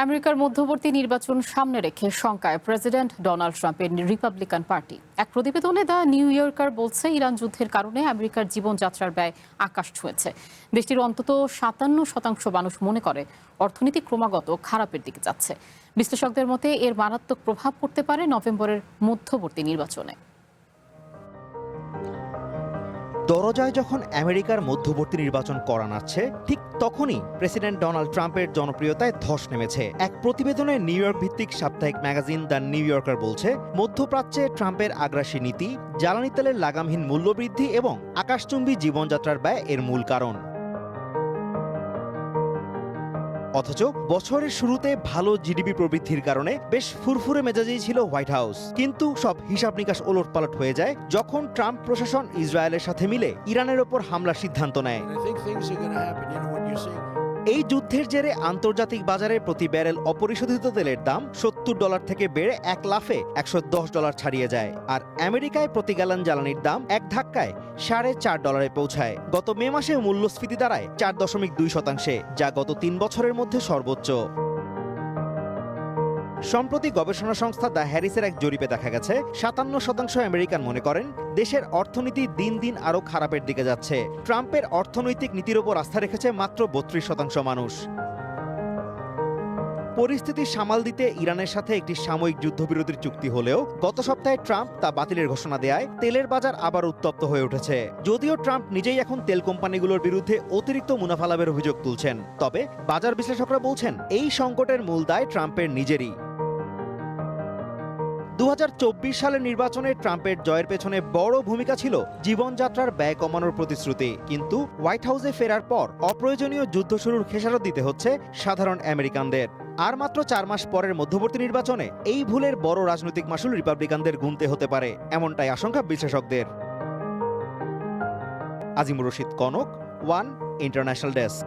আমেরিকার মধ্যবর্তী নির্বাচন সামনে রেখে শঙ্কায় প্রেসিডেন্ট ডোনাল্ড ট্রাম্পের রিপাবলিকান পার্টি। এক প্রতিবেদনে দ্য নিউ ইয়র্কার বলছে, ইরান যুদ্ধের কারণে আমেরিকার জীবনযাত্রার ব্যয় আকাশ ছুঁয়েছে। দেশটির অন্তত ৫৭% মানুষ মনে করে অর্থনীতি ক্রমাগত খারাপের দিকে যাচ্ছে। বিশ্লেষকদের মতে এর মারাত্মক প্রভাব পড়তে পারে নভেম্বরের মধ্যবর্তী নির্বাচনে। দরজায় যখন আমেরিকার মধ্যবর্তী নির্বাচন করা নাড়ছে, ঠিক তখনই প্রেসিডেন্ট ডোনাল্ড ট্রাম্পের জনপ্রিয়তায় ধস নেমেছে। এক প্রতিবেদনে নিউ ইয়র্ক ভিত্তিক সাপ্তাহিক ম্যাগাজিন দ্য নিউ ইয়র্কার বলছে, মধ্যপ্রাচ্যে ট্রাম্পের আগ্রাসী নীতি, জ্বালানি তেলের লাগামহীন মূল্যবৃদ্ধি এবং আকাশচুম্বী জীবনযাত্রার ব্যয় এর মূল কারণ। অথচ বছরের শুরুতে ভালো জিডিপি প্রবৃদ্ধির কারণে বেশ ফুরফুরে মেজাজেই ছিল হোয়াইট হাউস। কিন্তু সব হিসাব নিকাশ ওলটপালট হয়ে যায় যখন ট্রাম্প প্রশাসন ইসরায়েলের সাথে মিলে ইরানের ওপর হামলার সিদ্ধান্ত নেয়। এই যুদ্ধের জেরে আন্তর্জাতিক বাজারে প্রতি ব্যারেল অপরিশোধিত তেলের দাম $70 থেকে বেড়ে এক লাফে $110 ছাড়িয়ে যায়। আর আমেরিকায় প্রতি গ্যালন জ্বালানির দাম এক ধাক্কায় $4.5 পৌঁছায়। গত মে মাসে মূল্যস্ফীতি দাঁড়ায় 4.2%, যা গত 3 বছরের মধ্যে সর্বোচ্চ। সম্প্রতি গবেষণা সংস্থা দ্য হ্যারিসের এক জরিপে দেখা গেছে 57% আমেরিকান মনে করেন দেশের অর্থনীতি দিন দিন আরও খারাপের দিকে যাচ্ছে। ট্রাম্পের অর্থনৈতিক নীতির ওপর আস্থা রেখেছে মাত্র 32% মানুষ। পরিস্থিতি সামাল দিতে ইরানের সাথে একটি সাময়িক যুদ্ধবিরতির চুক্তি হলেও গত সপ্তাহে ট্রাম্প তা বাতিলের ঘোষণা দেয় তেলের বাজার আবার উত্তপ্ত হয়ে উঠেছে। যদিও ট্রাম্প নিজেই এখন তেল কোম্পানিগুলোর বিরুদ্ধে অতিরিক্ত মুনাফা লাভের অভিযোগ তুলছেন, তবে বাজার বিশ্লেষকরা বলছেন এই সংকটের মূল দায় ট্রাম্পের নিজেরই। 2024 সালের নির্বাচনে ট্রাম্পের জয়ের পেছনে বড় ভূমিকা ছিল জীবনযাত্রার ব্যয় কমানোর প্রতিশ্রুতি। কিন্তু হোয়াইট হাউসে ফেরার পর অপ্রয়োজনীয় যুদ্ধ শুরুর খেসারত দিতে হচ্ছে সাধারণ আমেরিকানদের। আর মাত্র 4 মাস পরের মধ্যবর্তী নির্বাচনে এই ভুলের বড় রাজনৈতিক মাসুল রিপাবলিকানদের গুনতে হতে পারে, এমনটাই আশঙ্কা বিশ্লেষকদের। Azimur Rashid Kanak, one international desk.